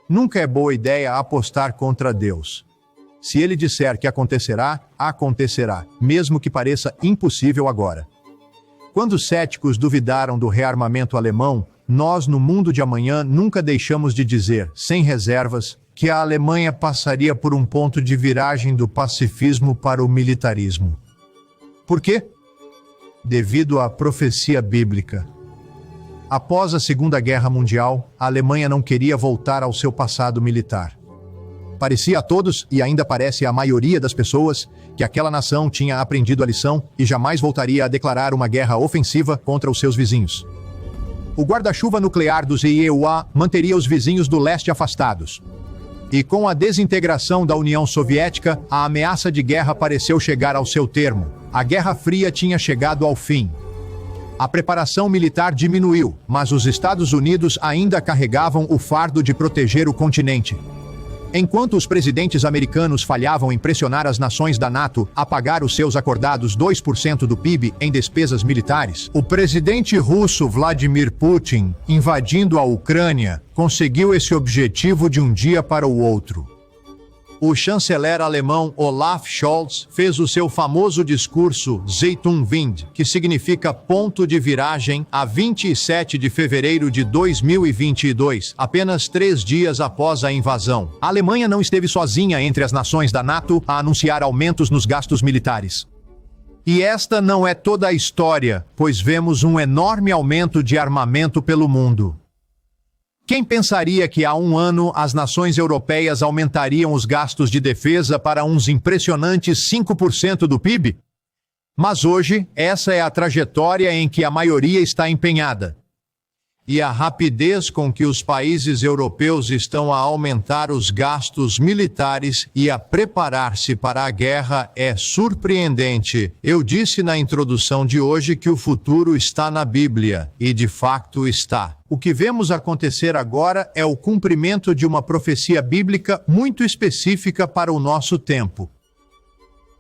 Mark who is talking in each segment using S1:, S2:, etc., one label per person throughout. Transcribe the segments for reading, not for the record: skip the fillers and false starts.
S1: Nunca é boa ideia apostar contra Deus. Se ele disser que acontecerá, acontecerá, mesmo que pareça impossível agora. Quando os céticos duvidaram do rearmamento alemão, nós no mundo de amanhã nunca deixamos de dizer, sem reservas, que a Alemanha passaria por um ponto de viragem do pacifismo para o militarismo. Por quê? Devido à profecia bíblica. Após a Segunda Guerra Mundial, a Alemanha não queria voltar ao seu passado militar. Parecia a todos, e ainda parece à maioria das pessoas, que aquela nação tinha aprendido a lição e jamais voltaria a declarar uma guerra ofensiva contra os seus vizinhos. O guarda-chuva nuclear dos IEUA manteria os vizinhos do leste afastados. E com a desintegração da União Soviética, a ameaça de guerra pareceu chegar ao seu termo. A Guerra Fria tinha chegado ao fim. A preparação militar diminuiu, mas os Estados Unidos ainda carregavam o fardo de proteger o continente. Enquanto os presidentes americanos falhavam em pressionar as nações da NATO a pagar os seus acordados 2% do PIB em despesas militares, o presidente russo Vladimir Putin, invadindo a Ucrânia, conseguiu esse objetivo de um dia para o outro. O chanceler alemão Olaf Scholz fez o seu famoso discurso Zeitunwende, que significa ponto de viragem, a 27 de fevereiro de 2022, apenas 3 dias após a invasão. A Alemanha não esteve sozinha entre as nações da NATO a anunciar aumentos nos gastos militares. E esta não é toda a história, pois vemos um enorme aumento de armamento pelo mundo. Quem pensaria que há um ano as nações europeias aumentariam os gastos de defesa para uns impressionantes 5% do PIB? Mas hoje, essa é a trajetória em que a maioria está empenhada. E a rapidez com que os países europeus estão a aumentar os gastos militares e a preparar-se para a guerra é surpreendente. Eu disse na introdução de hoje que o futuro está na Bíblia, e de facto está. O que vemos acontecer agora é o cumprimento de uma profecia bíblica muito específica para o nosso tempo.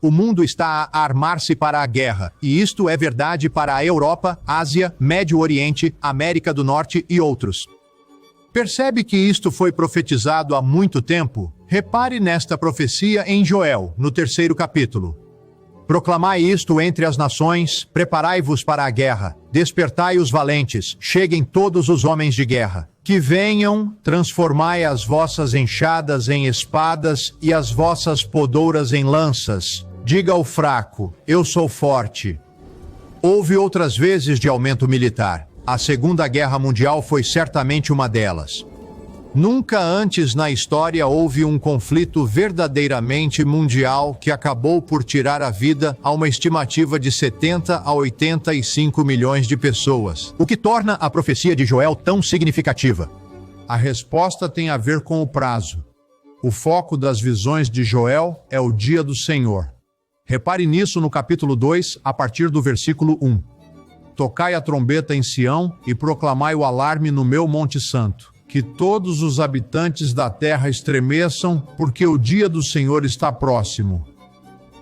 S1: O mundo está a armar-se para a guerra, e isto é verdade para a Europa, Ásia, Médio Oriente, América do Norte e outros. Percebe que isto foi profetizado há muito tempo? Repare nesta profecia em Joel, no 3º capítulo. Proclamai isto entre as nações, preparai-vos para a guerra, despertai os valentes, cheguem todos os homens de guerra. Que venham, transformai as vossas enxadas em espadas e as vossas podouras em lanças. Diga ao fraco, eu sou forte. Houve outras vezes de aumento militar. A Segunda Guerra Mundial foi certamente uma delas. Nunca antes na história houve um conflito verdadeiramente mundial que acabou por tirar a vida a uma estimativa de 70 a 85 milhões de pessoas. O que torna a profecia de Joel tão significativa? A resposta tem a ver com o prazo. O foco das visões de Joel é o dia do Senhor. Repare nisso no capítulo 2, a partir do versículo 1. Tocai a trombeta em Sião e proclamai o alarme no meu Monte Santo. Que todos os habitantes da terra estremeçam, porque o dia do Senhor está próximo.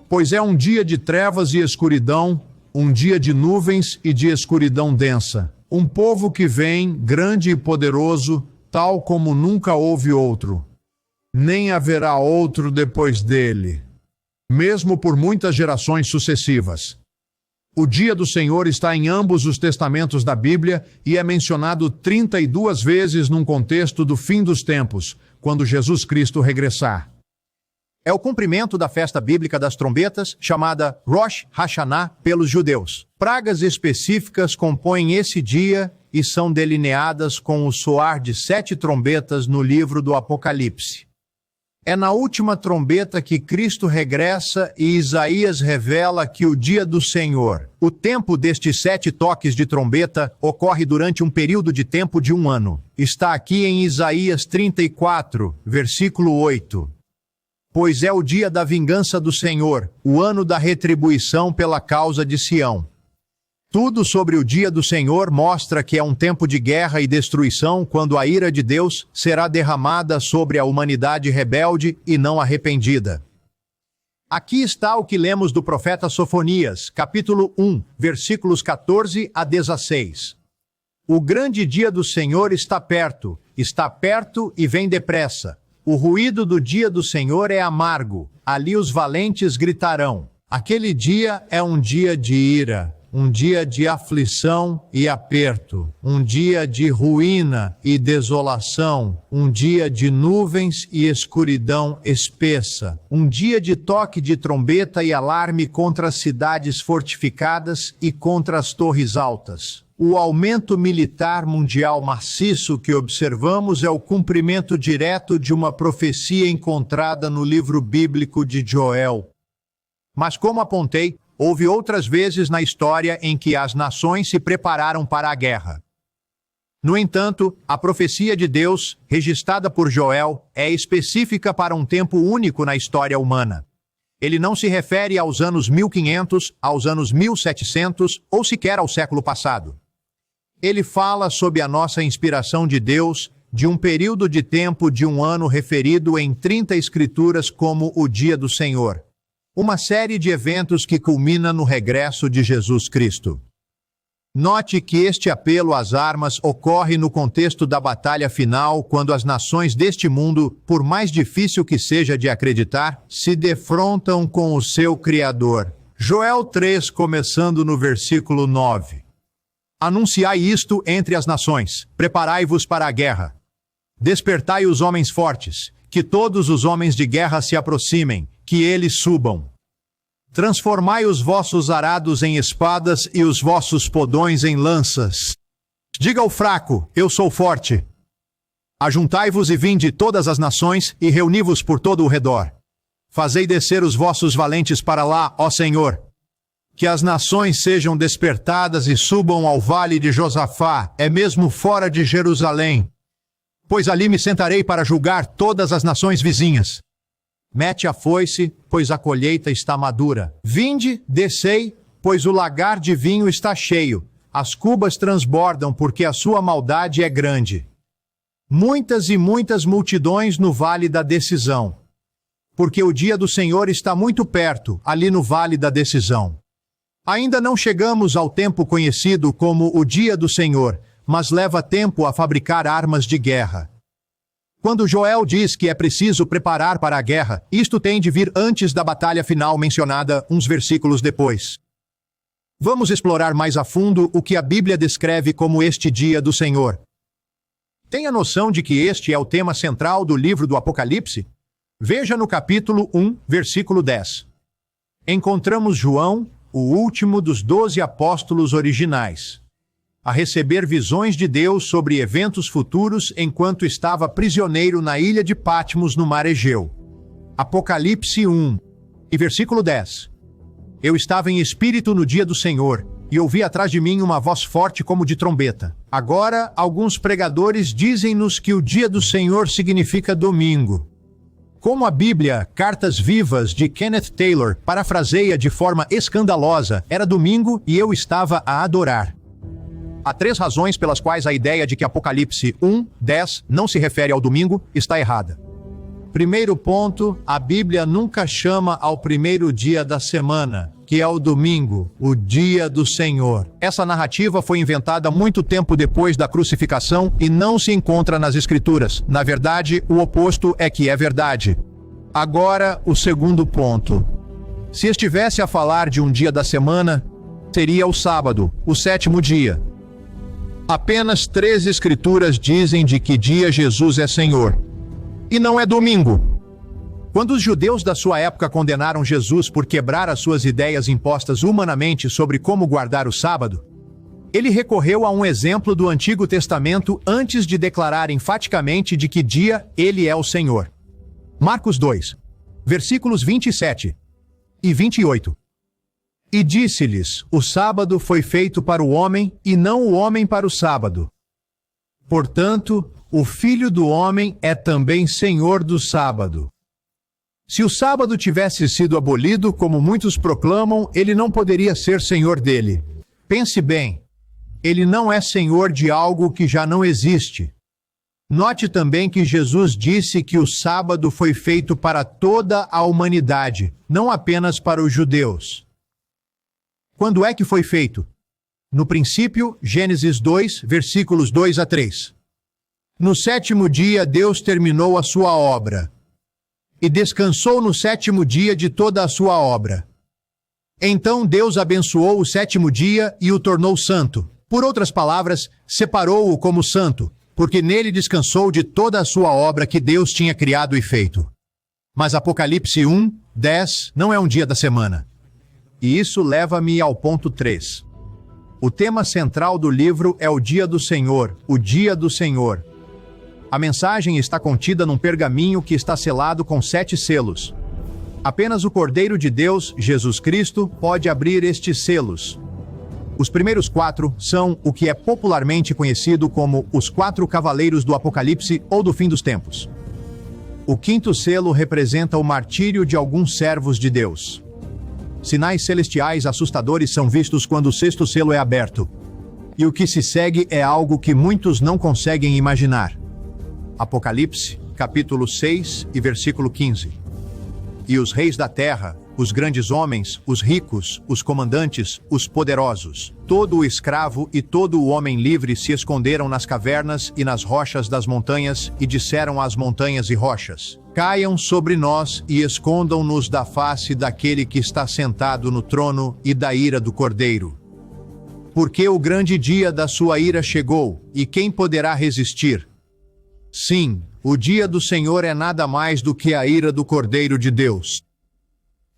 S1: Pois é um dia de trevas e escuridão, um dia de nuvens e de escuridão densa. Um povo que vem, grande e poderoso, tal como nunca houve outro. Nem haverá outro depois dele, mesmo por muitas gerações sucessivas. O dia do Senhor está em ambos os testamentos da Bíblia e é mencionado 32 vezes num contexto do fim dos tempos, quando Jesus Cristo regressar. É o cumprimento da festa bíblica das trombetas, chamada Rosh Hashanah pelos judeus. Pragas específicas compõem esse dia e são delineadas com o soar de 7 trombetas no livro do Apocalipse. É na última trombeta que Cristo regressa e Isaías revela que o dia do Senhor, o tempo destes 7 toques de trombeta, ocorre durante um período de tempo de 1 ano. Está aqui em Isaías 34, versículo 8. Pois é o dia da vingança do Senhor, o ano da retribuição pela causa de Sião. Tudo sobre o dia do Senhor mostra que é um tempo de guerra e destruição quando a ira de Deus será derramada sobre a humanidade rebelde e não arrependida. Aqui está o que lemos do profeta Sofonias, capítulo 1, versículos 14 a 16. O grande dia do Senhor está perto, está perto e vem depressa. O ruído do dia do Senhor é amargo, ali os valentes gritarão. Aquele dia é um dia de ira, um dia de aflição e aperto, um dia de ruína e desolação, um dia de nuvens e escuridão espessa, um dia de toque de trombeta e alarme contra as cidades fortificadas e contra as torres altas. O aumento militar mundial maciço que observamos é o cumprimento direto de uma profecia encontrada no livro bíblico de Joel. Mas, como apontei, houve outras vezes na história em que as nações se prepararam para a guerra. No entanto, a profecia de Deus, registrada por Joel, é específica para um tempo único na história humana. Ele não se refere aos anos 1500, aos anos 1700 ou sequer ao século passado. Ele fala sob a nossa inspiração de Deus, de um período de tempo de um ano referido em 30 escrituras como o Dia do Senhor. Uma série de eventos que culmina no regresso de Jesus Cristo. Note que este apelo às armas ocorre no contexto da batalha final, quando as nações deste mundo, por mais difícil que seja de acreditar, se defrontam com o seu Criador. Joel 3, começando no versículo 9. Anunciai isto entre as nações, preparai-vos para a guerra. Despertai os homens fortes, que todos os homens de guerra se aproximem, que eles subam. Transformai os vossos arados em espadas e os vossos podões em lanças. Diga ao fraco, eu sou forte. Ajuntai-vos e vinde todas as nações e reuni-vos por todo o redor. Fazei descer os vossos valentes para lá, ó Senhor. Que as nações sejam despertadas e subam ao vale de Josafá, é mesmo fora de Jerusalém. Pois ali me sentarei para julgar todas as nações vizinhas. Mete a foice, pois a colheita está madura. Vinde, descei, pois o lagar de vinho está cheio. As cubas transbordam, porque a sua maldade é grande. Muitas e muitas multidões no vale da decisão. Porque o dia do Senhor está muito perto, ali no vale da decisão. Ainda não chegamos ao tempo conhecido como o dia do Senhor, mas leva tempo a fabricar armas de guerra. Quando Joel diz que é preciso preparar para a guerra, isto tem de vir antes da batalha final mencionada uns versículos depois. Vamos explorar mais a fundo o que a Bíblia descreve como este dia do Senhor. Tenha noção de que este é o tema central do livro do Apocalipse? Veja no capítulo 1, versículo 10. Encontramos João, o último dos 12 apóstolos originais, a receber visões de Deus sobre eventos futuros enquanto estava prisioneiro na ilha de Patmos, no mar Egeu. Apocalipse 1, e versículo 10. Eu estava em espírito no dia do Senhor, e ouvi atrás de mim uma voz forte como de trombeta. Agora, alguns pregadores dizem-nos que o dia do Senhor significa domingo. Como a Bíblia, Cartas Vivas, de Kenneth Taylor, parafraseia de forma escandalosa, era domingo e eu estava a adorar. Há 3 razões pelas quais a ideia de que Apocalipse 1, 10 não se refere ao domingo está errada. Primeiro ponto, a Bíblia nunca chama ao primeiro dia da semana, que é o domingo, o dia do Senhor. Essa narrativa foi inventada muito tempo depois da crucificação e não se encontra nas Escrituras. Na verdade, o oposto é que é verdade. Agora, o segundo ponto. Se estivesse a falar de um dia da semana, seria o sábado, o 7º dia. Apenas 3 escrituras dizem de que dia Jesus é Senhor. E não é domingo. Quando os judeus da sua época condenaram Jesus por quebrar as suas ideias impostas humanamente sobre como guardar o sábado, ele recorreu a um exemplo do Antigo Testamento antes de declarar enfaticamente de que dia ele é o Senhor. Marcos 2, versículos 27 e 28. E disse-lhes, o sábado foi feito para o homem, e não o homem para o sábado. Portanto, o Filho do Homem é também Senhor do sábado. Se o sábado tivesse sido abolido, como muitos proclamam, ele não poderia ser Senhor dele. Pense bem, ele não é Senhor de algo que já não existe. Note também que Jesus disse que o sábado foi feito para toda a humanidade, não apenas para os judeus. Quando é que foi feito? No princípio, Gênesis 2, versículos 2 a 3. No sétimo dia Deus terminou a sua obra. E descansou no sétimo dia de toda a sua obra. Então Deus abençoou o sétimo dia e o tornou santo. Por outras palavras, separou-o como santo, porque nele descansou de toda a sua obra que Deus tinha criado e feito. Mas Apocalipse 1:10 não é um dia da semana. E isso leva-me ao ponto 3. O tema central do livro é o dia do Senhor, o dia do Senhor. A mensagem está contida num pergaminho que está selado com 7 selos. Apenas o Cordeiro de Deus, Jesus Cristo, pode abrir estes selos. Os primeiros 4 são o que é popularmente conhecido como os 4 cavaleiros do Apocalipse ou do fim dos tempos. O 5º selo representa o martírio de alguns servos de Deus. Sinais celestiais assustadores são vistos quando o 6º selo é aberto. E o que se segue é algo que muitos não conseguem imaginar. Apocalipse, capítulo 6 e versículo 15. E os reis da terra, os grandes homens, os ricos, os comandantes, os poderosos, todo o escravo e todo o homem livre se esconderam nas cavernas e nas rochas das montanhas e disseram às montanhas e rochas: caiam sobre nós e escondam-nos da face daquele que está sentado no trono e da ira do Cordeiro. Porque o grande dia da sua ira chegou, e quem poderá resistir? Sim, o dia do Senhor é nada mais do que a ira do Cordeiro de Deus.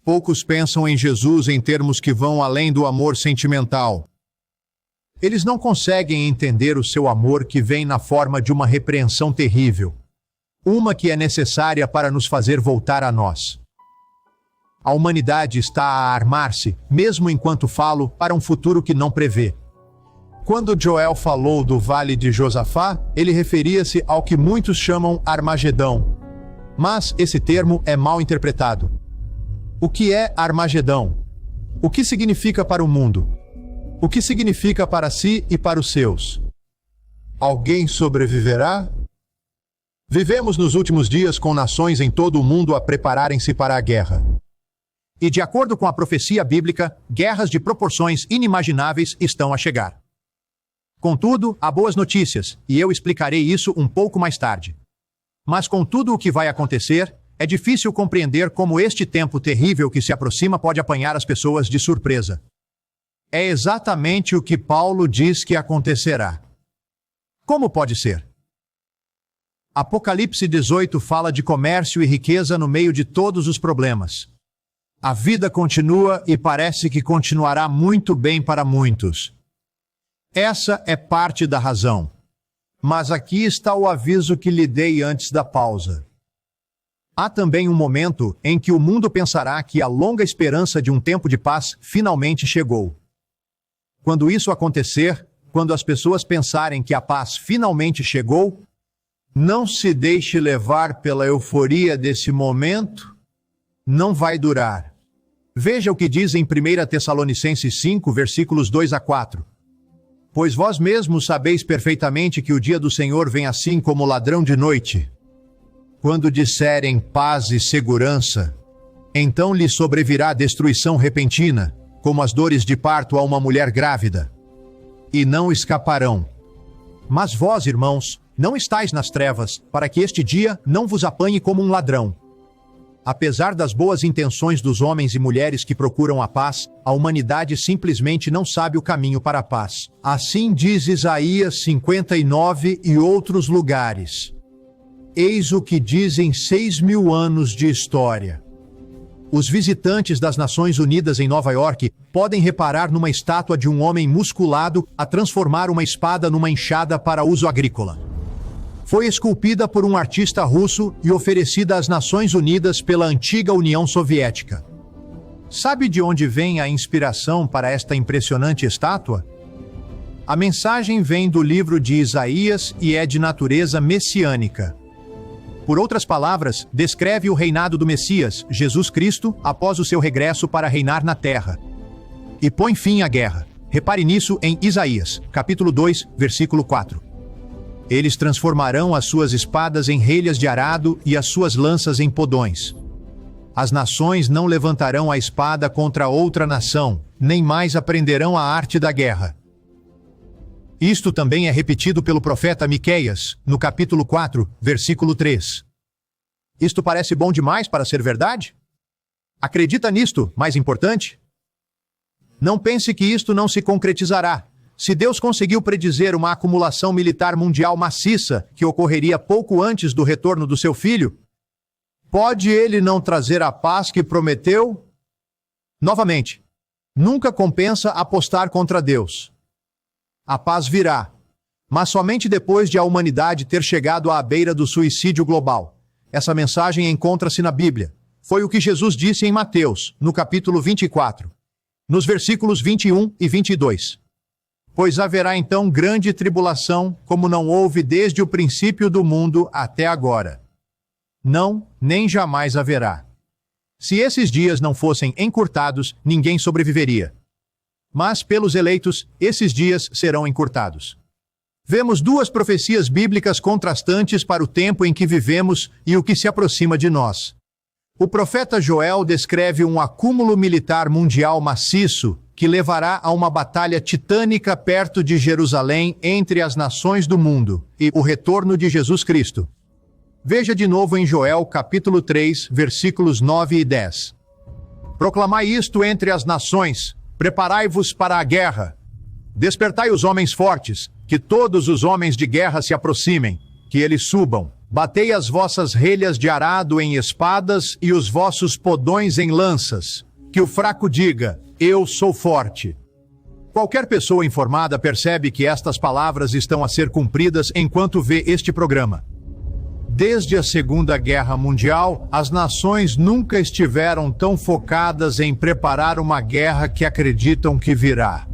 S1: Poucos pensam em Jesus em termos que vão além do amor sentimental. Eles não conseguem entender o seu amor que vem na forma de uma repreensão terrível. Uma que é necessária para nos fazer voltar a nós. A humanidade está a armar-se, mesmo enquanto falo, para um futuro que não prevê. Quando Joel falou do Vale de Josafá, ele referia-se ao que muitos chamam Armagedão. Mas esse termo é mal interpretado. O que é Armagedão? O que significa para o mundo? O que significa para si e para os seus? Alguém sobreviverá? Vivemos nos últimos dias com nações em todo o mundo a prepararem-se para a guerra. E de acordo com a profecia bíblica, guerras de proporções inimagináveis estão a chegar. Contudo, há boas notícias, e eu explicarei isso um pouco mais tarde. Mas com tudo o que vai acontecer, é difícil compreender como este tempo terrível que se aproxima pode apanhar as pessoas de surpresa. É exatamente o que Paulo diz que acontecerá. Como pode ser? Apocalipse 18 fala de comércio e riqueza no meio de todos os problemas. A vida continua e parece que continuará muito bem para muitos. Essa é parte da razão. Mas aqui está o aviso que lhe dei antes da pausa. Há também um momento em que o mundo pensará que a longa esperança de um tempo de paz finalmente chegou. Quando isso acontecer, quando as pessoas pensarem que a paz finalmente chegou, não se deixe levar pela euforia desse momento, não vai durar. Veja o que diz em 1 Tessalonicenses 5, versículos 2 a 4. Pois vós mesmos sabeis perfeitamente que o dia do Senhor vem assim como ladrão de noite. Quando disserem paz e segurança, então lhe sobrevirá destruição repentina, como as dores de parto a uma mulher grávida. E não escaparão. Mas vós, irmãos, não estáis nas trevas, para que este dia não vos apanhe como um ladrão. Apesar das boas intenções dos homens e mulheres que procuram a paz, a humanidade simplesmente não sabe o caminho para a paz. Assim diz Isaías 59 e outros lugares. Eis o que dizem 6.000 anos de história. Os visitantes das Nações Unidas em Nova York podem reparar numa estátua de um homem musculado a transformar uma espada numa enxada para uso agrícola. Foi esculpida por um artista russo e oferecida às Nações Unidas pela antiga União Soviética. Sabe de onde vem a inspiração para esta impressionante estátua? A mensagem vem do livro de Isaías e é de natureza messiânica. Por outras palavras, descreve o reinado do Messias, Jesus Cristo, após o seu regresso para reinar na terra. E põe fim à guerra. Repare nisso em Isaías, capítulo 2, versículo 4. Eles transformarão as suas espadas em relhas de arado e as suas lanças em podões. As nações não levantarão a espada contra outra nação, nem mais aprenderão a arte da guerra. Isto também é repetido pelo profeta Miqueias, no capítulo 4, versículo 3. Isto parece bom demais para ser verdade? Acredita nisto, mais importante? Não pense que isto não se concretizará. Se Deus conseguiu predizer uma acumulação militar mundial maciça que ocorreria pouco antes do retorno do seu filho, pode ele não trazer a paz que prometeu? Novamente, nunca compensa apostar contra Deus. A paz virá, mas somente depois de a humanidade ter chegado à beira do suicídio global. Essa mensagem encontra-se na Bíblia. Foi o que Jesus disse em Mateus, no capítulo 24, nos versículos 21 e 22. Pois haverá então grande tribulação, como não houve desde o princípio do mundo até agora. Não, nem jamais haverá. Se esses dias não fossem encurtados, ninguém sobreviveria. Mas, pelos eleitos, esses dias serão encurtados. Vemos duas profecias bíblicas contrastantes para o tempo em que vivemos e o que se aproxima de nós. O profeta Joel descreve um acúmulo militar mundial maciço que levará a uma batalha titânica perto de Jerusalém entre as nações do mundo e o retorno de Jesus Cristo. Veja de novo em Joel, capítulo 3, versículos 9 e 10. Proclamai isto entre as nações, preparai-vos para a guerra. Despertai os homens fortes, que todos os homens de guerra se aproximem, que eles subam. Batei as vossas relhas de arado em espadas e os vossos podões em lanças. Que o fraco diga, eu sou forte. Qualquer pessoa informada percebe que estas palavras estão a ser cumpridas enquanto vê este programa. Desde a Segunda Guerra Mundial, as nações nunca estiveram tão focadas em preparar uma guerra que acreditam que virá.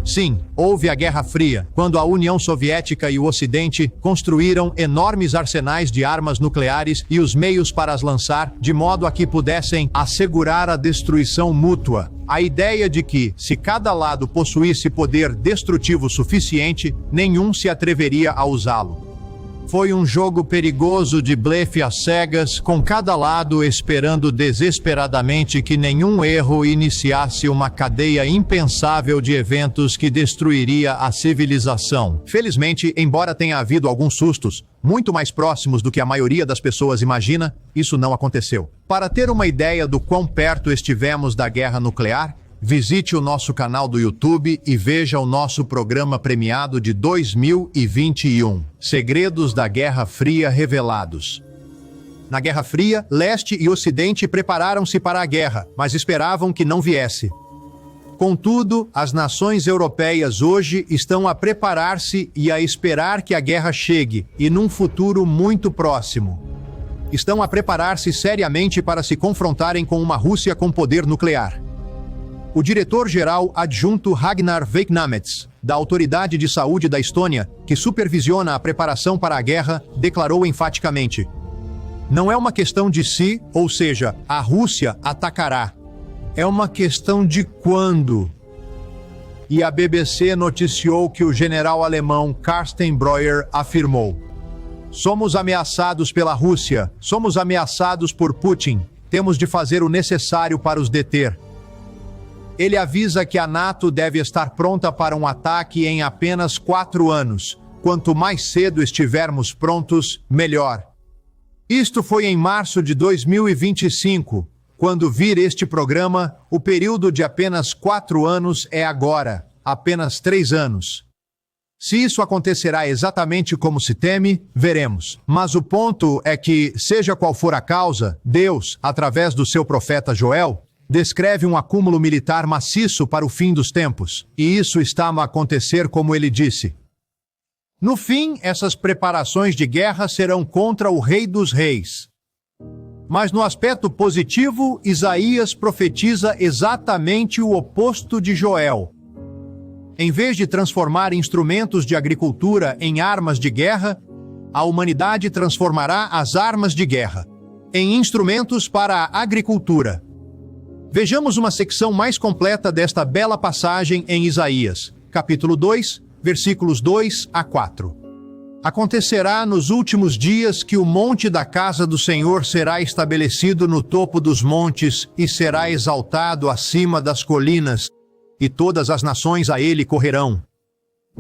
S1: Sim, houve a Guerra Fria, quando a União Soviética e o Ocidente construíram enormes arsenais de armas nucleares e os meios para as lançar, de modo a que pudessem assegurar a destruição mútua. A ideia de que, se cada lado possuísse poder destrutivo suficiente, nenhum se atreveria a usá-lo. Foi um jogo perigoso de blefe às cegas, com cada lado esperando desesperadamente que nenhum erro iniciasse uma cadeia impensável de eventos que destruiria a civilização. Felizmente, embora tenha havido alguns sustos, muito mais próximos do que a maioria das pessoas imagina, isso não aconteceu. Para ter uma ideia do quão perto estivemos da guerra nuclear, visite o nosso canal do YouTube e veja o nosso programa premiado de 2021, Segredos da Guerra Fria Revelados. Na Guerra Fria, Leste e Ocidente prepararam-se para a guerra, mas esperavam que não viesse. Contudo, as nações europeias hoje estão a preparar-se e a esperar que a guerra chegue, e num futuro muito próximo. Estão a preparar-se seriamente para se confrontarem com uma Rússia com poder nuclear. O diretor-geral adjunto Ragnar Veiknamets, da Autoridade de Saúde da Estônia, que supervisiona a preparação para a guerra, declarou enfaticamente: não é uma questão de se, ou seja, a Rússia atacará. É uma questão de quando. E a BBC noticiou que o general alemão Carsten Breuer afirmou: somos ameaçados pela Rússia, somos ameaçados por Putin, temos de fazer o necessário para os deter. Ele avisa que a NATO deve estar pronta para um ataque em apenas 4 anos. Quanto mais cedo estivermos prontos, melhor. Isto foi em março de 2025. Quando vir este programa, o período de apenas 4 anos é agora, apenas 3 anos. Se isso acontecerá exatamente como se teme, veremos. Mas o ponto é que, seja qual for a causa, Deus, através do seu profeta Joel, descreve um acúmulo militar maciço para o fim dos tempos, e isso está a acontecer como ele disse. No fim, essas preparações de guerra serão contra o Rei dos Reis. Mas no aspecto positivo, Isaías profetiza exatamente o oposto de Joel. Em vez de transformar instrumentos de agricultura em armas de guerra, a humanidade transformará as armas de guerra em instrumentos para a agricultura. Vejamos uma secção mais completa desta bela passagem em Isaías, capítulo 2, versículos 2 a 4. Acontecerá nos últimos dias que o monte da casa do Senhor será estabelecido no topo dos montes e será exaltado acima das colinas, e todas as nações a ele correrão.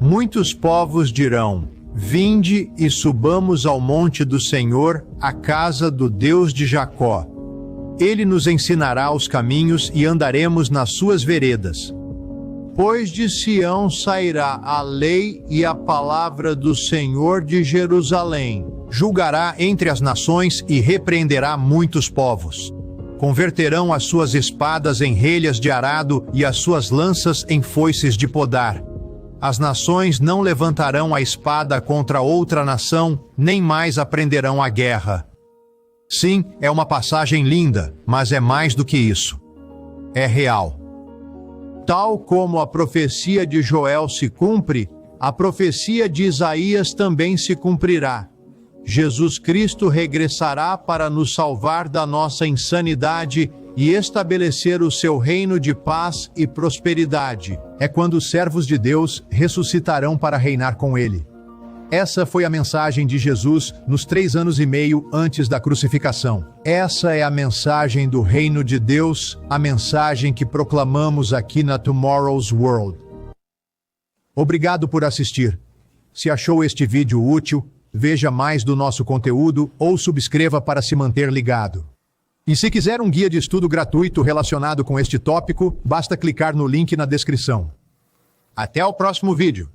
S1: Muitos povos dirão: vinde e subamos ao monte do Senhor, à casa do Deus de Jacó. Ele nos ensinará os caminhos e andaremos nas suas veredas. Pois de Sião sairá a lei e a palavra do Senhor de Jerusalém. Julgará entre as nações e repreenderá muitos povos. Converterão as suas espadas em relhas de arado e as suas lanças em foices de podar. As nações não levantarão a espada contra outra nação, nem mais aprenderão a guerra. Sim, é uma passagem linda, mas é mais do que isso. É real. Tal como a profecia de Joel se cumpre, a profecia de Isaías também se cumprirá. Jesus Cristo regressará para nos salvar da nossa insanidade e estabelecer o seu reino de paz e prosperidade. É quando os servos de Deus ressuscitarão para reinar com ele. Essa foi a mensagem de Jesus nos 3 anos e meio antes da crucificação. Essa é a mensagem do reino de Deus, a mensagem que proclamamos aqui na Tomorrow's World. Obrigado por assistir. Se achou este vídeo útil, veja mais do nosso conteúdo ou subscreva para se manter ligado. E se quiser um guia de estudo gratuito relacionado com este tópico, basta clicar no link na descrição. Até o próximo vídeo.